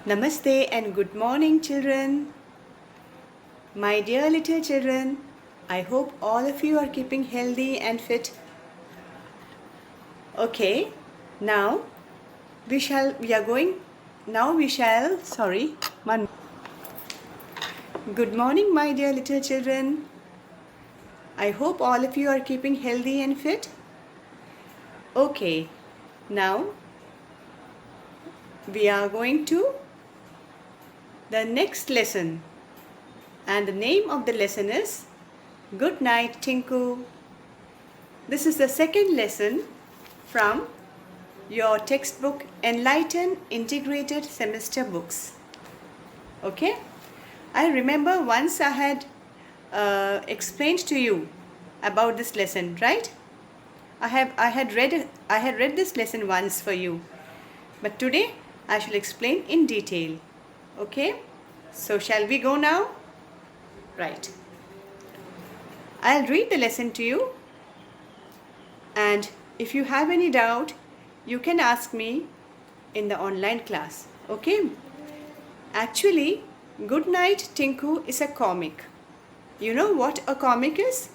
Namaste and good morning, children. My dear little children, I hope all of you are keeping healthy and fit. Okay, now one. Good morning, my dear little children. I hope all of you are keeping healthy and fit. Okay, now we are going to the next lesson. And the name of the lesson is Good Night, Tinku. This is the second lesson from your textbook Enlighten Integrated Semester Books. Okay? I remember once I had explained to you about this lesson, right? I had read this lesson once for you, but today I shall explain in detail. Okay? So shall we go now? Right. I'll read the lesson to you, and if you have any doubt, you can ask me in the online class. Okay? Actually, Good Night, Tinku is a comic. You know what a comic is?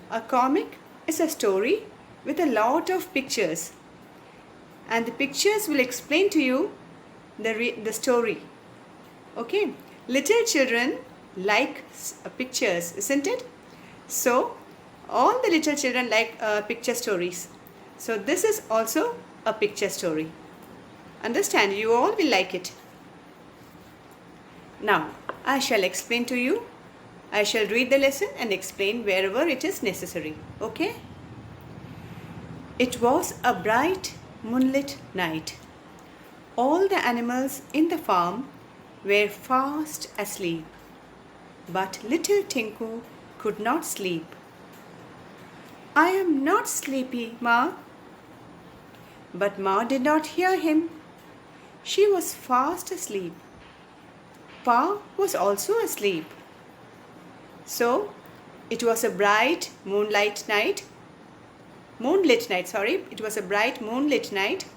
A comic is a story with a lot of pictures, and the pictures will explain to you the story. Okay? Little children like pictures, isn't it? So all the little children like picture stories. So this is also a picture story. Understand? You all will like it. Now I shall explain to you. I shall read the lesson and explain wherever it is necessary. Okay? It was a bright moonlit night. All the animals in the farm were fast asleep, but little Tinku could not sleep. I am not sleepy, Ma. But Ma did not hear him. She was fast asleep. Pa was also asleep. So, it was a bright moonlit night. It was a bright moonlit night.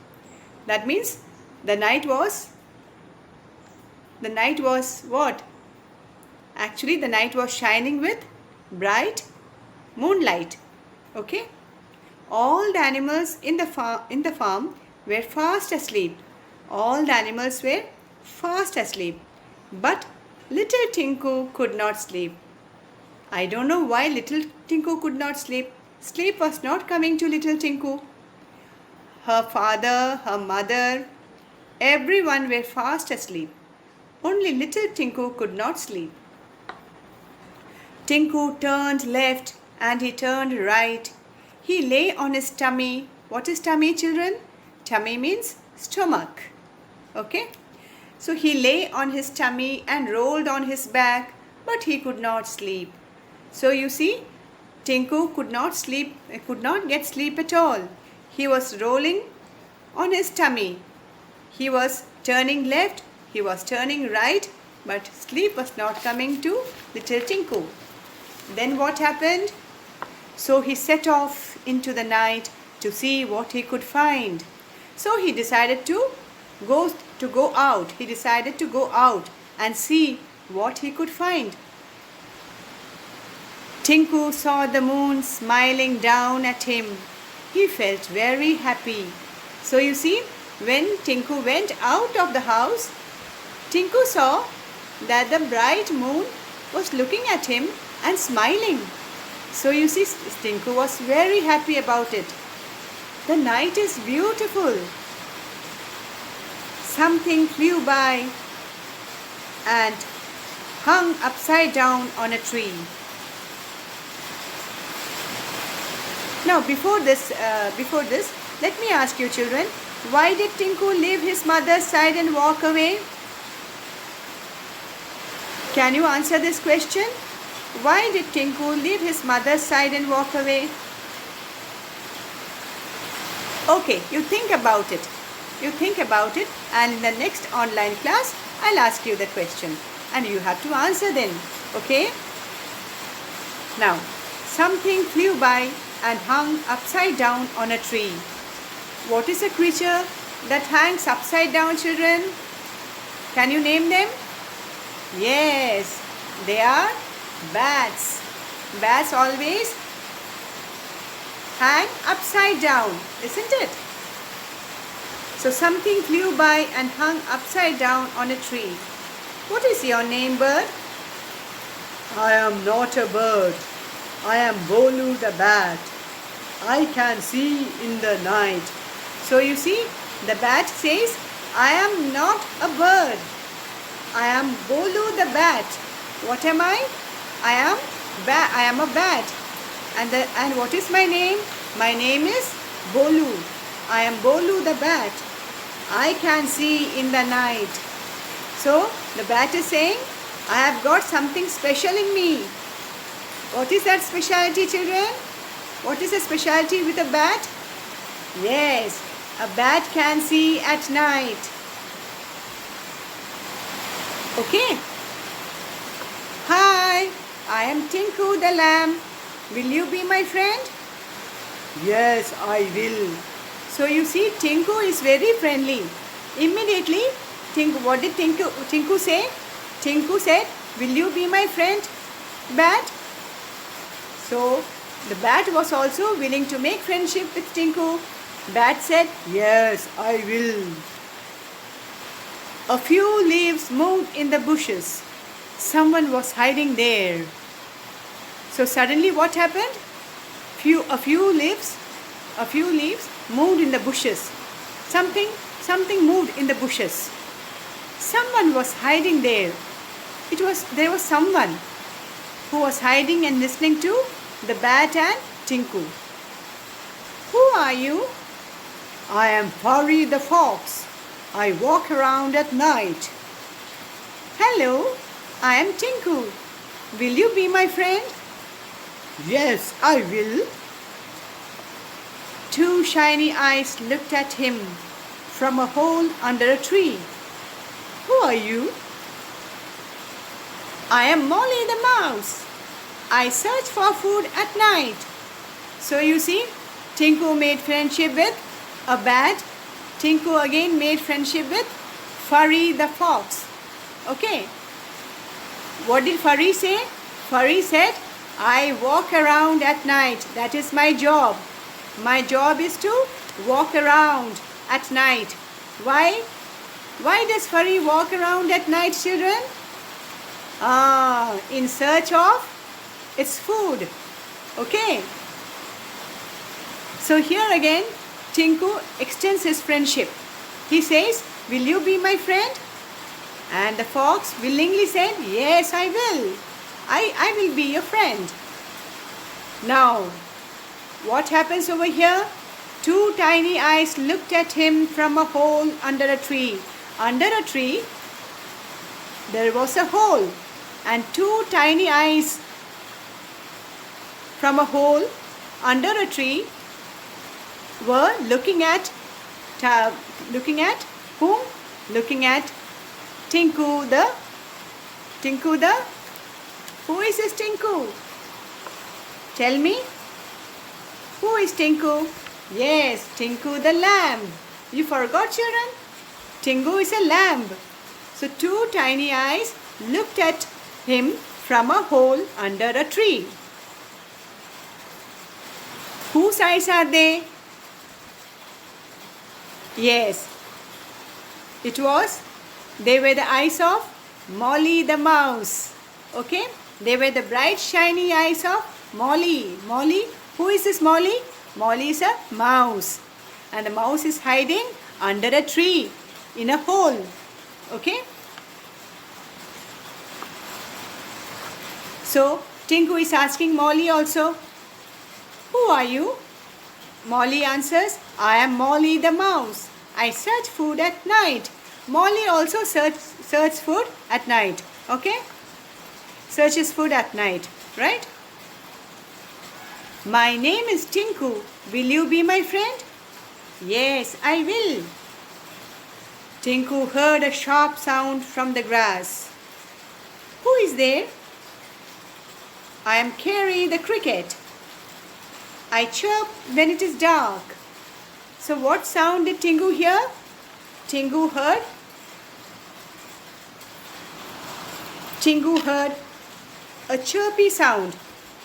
That means the night was what? Actually, the night was shining with bright moonlight. Okay? All the animals in the farm were fast asleep. All the animals were fast asleep. But little Tinku could not sleep. I don't know why little Tinku could not sleep. Sleep was not coming to little Tinku. Her father, her mother, everyone were fast asleep. Only little Tinku could not sleep. Tinku turned left and he turned right. He lay on his tummy. What is tummy, children? Tummy means stomach. Okay? So he lay on his tummy and rolled on his back, but he could not sleep. So you see, Tinku could not get sleep at all. He was rolling on his tummy. He was turning left, he was turning right, but sleep was not coming to little Tinku. Then what happened? So he set off into the night to see what he could find. So he decided to go out. He decided to go out and see what he could find. Tinku saw the moon smiling down at him. He felt very happy. So you see, when Tinku went out of the house, Tinku saw that the bright moon was looking at him and smiling. So you see, Tinku was very happy about it. The night is beautiful. Something flew by and hung upside down on a tree. Now before this, let me ask you children, why did Tinku leave his mother's side and walk away? Can you answer this question? Why did Tinku leave his mother's side and walk away? Okay, you think about it. And in the next online class, I'll ask you the question. And you have to answer then. Okay? Now, something flew by and hung upside down on a tree. What is a creature that hangs upside down, children? Can you name them? Yes, they are bats. Bats always hang upside down, isn't it? So something flew by and hung upside down on a tree. What is your name, bird? I am not a bird. I am Bolu the bat. I can see in the night. So you see, the bat says, I am not a bird. I am Bolu the bat. What am I? I am a bat. And what is my name? My name is Bolu. I am Bolu the bat. I can see in the night. So the bat is saying, I have got something special in me. What is that specialty, children? What is the specialty with a bat? Yes, a bat can see at night. Okay. Hi, I am Tinku the lamb. Will you be my friend? Yes, I will. So you see, Tinku is very friendly. Immediately, what did Tinku say? Tinku said, will you be my friend, bat? So the bat was also willing to make friendship with Tinku. Bat said, yes, I will. A few leaves moved in the bushes. Someone was hiding there. So suddenly what happened? A few leaves moved in the bushes. Something moved in the bushes. Someone was hiding there. There was someone who was hiding and listening to the bat and Tinku. Who are you? I am Furry the fox. I walk around at night. Hello, I am Tinku. Will you be my friend? Yes, I will. Two shiny eyes looked at him from a hole under a tree. Who are you? I am Molly the mouse. I search for food at night. So you see, Tinku made friendship with a bat. Tinku again made friendship with Furry the fox. Okay. What did Furry say? Furry said, I walk around at night. That is my job. My job is to walk around at night. Why? Why does Furry walk around at night, children? In search of its food. Okay. So here again, Tinku extends his friendship. He says, will you be my friend? And the fox willingly said, yes, I will. I will be your friend. Now, what happens over here? Two tiny eyes looked at him from a hole under a tree. Under a tree, there was a hole, and two tiny eyes from a hole under a tree were looking at whom? Looking at Tinku the. Who is this Tinku? Tell me. Who is Tinku? Yes, Tinku the lamb. You forgot, children? Tinku is a lamb. So two tiny eyes looked at him from a hole under a tree. Whose eyes are they? Yes, they were the eyes of Molly the mouse. Okay, they were the bright shiny eyes of Molly. Molly, who is this Molly? Molly is a mouse, and the mouse is hiding under a tree in a hole. Okay. So Tinku is asking Molly also, who are you? Molly answers, I am Molly the mouse. I search food at night. Molly also searches food at night. Okay? Searches food at night. Right? My name is Tinku. Will you be my friend? Yes, I will. Tinku heard a sharp sound from the grass. Who is there? I am Carrie the cricket. I chirp when it is dark. So what sound did Tinku hear? Tinku heard Tinku heard a chirpy sound,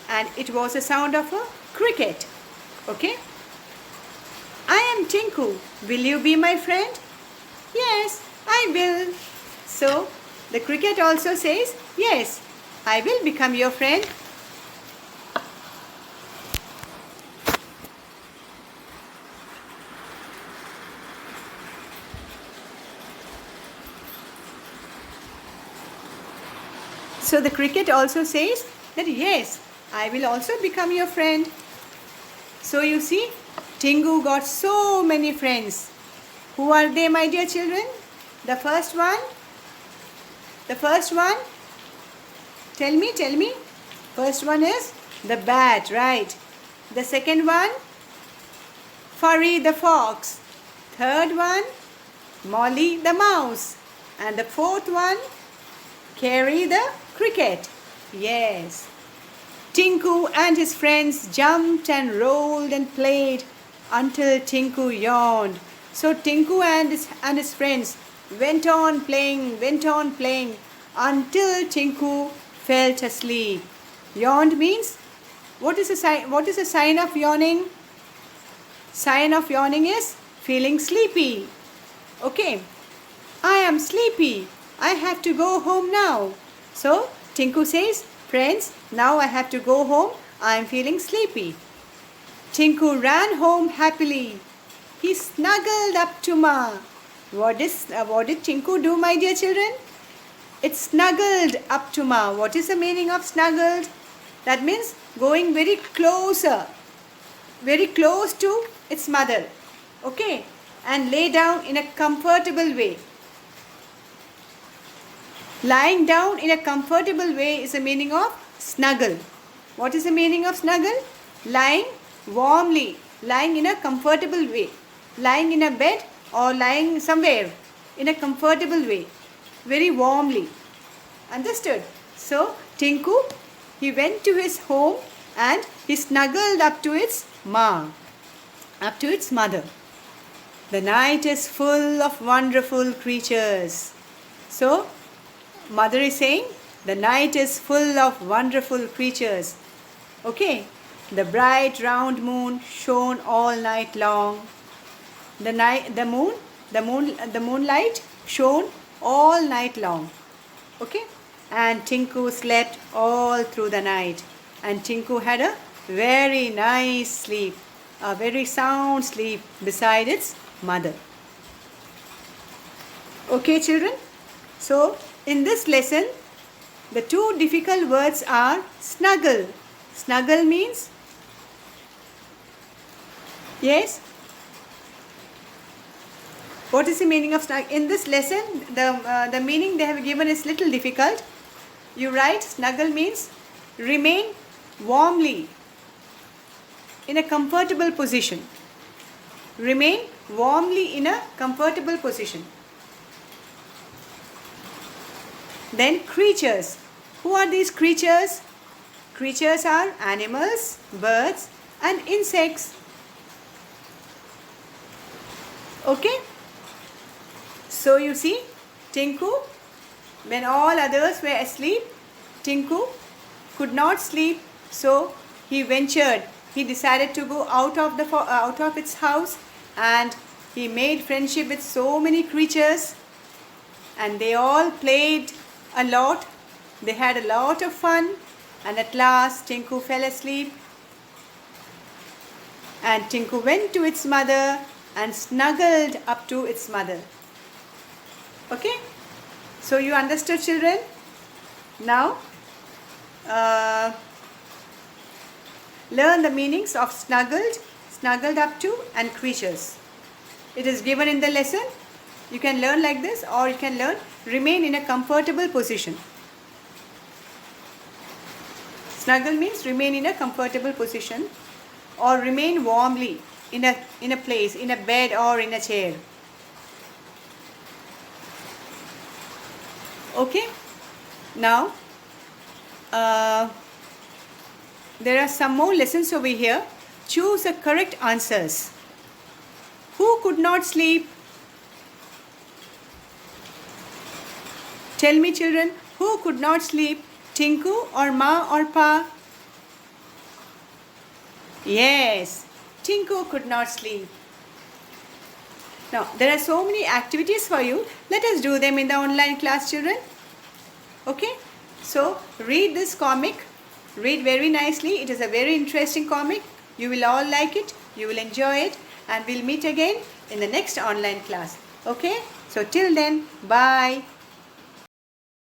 and it was a sound of a cricket. Okay? I am Tinku. Will you be my friend? Yes, I will. So, the cricket also says, yes, I will become your friend. So the cricket also says that yes, I will also become your friend. So you see, Tinku got so many friends. Who are they, my dear children? The first one? Tell me. First one is the bat, right? The second one, Furry the fox. Third one, Molly the mouse. And the fourth one, Carry the cricket. Yes. Tinku and his friends jumped and rolled and played until Tinku yawned. So Tinku and his friends went on playing until Tinku fell asleep. Yawned means, what is a sign of yawning? Sign of yawning is feeling sleepy. Okay. I am sleepy. I have to go home now. So Tinku says, friends, now I have to go home. I am feeling sleepy. Tinku ran home happily. He snuggled up to Ma. What did Tinku do, my dear children? It snuggled up to Ma. What is the meaning of snuggled? That means going very close to its mother. Okay? And lay down in a comfortable way. Lying down in a comfortable way is the meaning of snuggle. What is the meaning of snuggle? Lying warmly, lying in a comfortable way, lying in a bed or lying somewhere in a comfortable way, very warmly. Understood? So, Tinku, he went to his home and he snuggled up to its mother. The night is full of wonderful creatures. So, mother is saying, the night is full of wonderful creatures. Okay? The bright round moon shone all night long. The moonlight shone all night long. Okay? And Tinku slept all through the night. And Tinku had a very nice sleep, a very sound sleep beside its mother. Okay, children? So, in this lesson, the two difficult words are snuggle. Snuggle means, yes? What is the meaning of snuggle? In this lesson, the meaning they have given is little difficult. You write snuggle means remain warmly in a comfortable position. Remain warmly in a comfortable position. Then creatures. Who are these creatures? Creatures are animals, birds and insects. Okay? So you see, Tinku, when all others were asleep, Tinku could not sleep, so he ventured. He decided to go out of its house, and he made friendship with so many creatures, and they all played a lot. They had a lot of fun, and at last Tinku fell asleep, and Tinku went to its mother and snuggled up to its mother. Okay? So you understood, children? Now learn the meanings of snuggled, snuggled up to and creatures. It is given in the lesson. You can learn like this, or you can learn remain in a comfortable position. Snuggle means remain in a comfortable position, or remain warmly in a place, in a bed or in a chair. Okay? Now, there are some more lessons over here. Choose the correct answers. Who could not sleep? Tell me, children, Who could not sleep? Tinku or Ma or Pa? Yes, Tinku could not sleep. Now, there are so many activities for you. Let us do them in the online class, children. Okay? So, read this comic. Read very nicely. It is a very interesting comic. You will all like it. You will enjoy it. And we'll meet again in the next online class. Okay? So, till then, bye.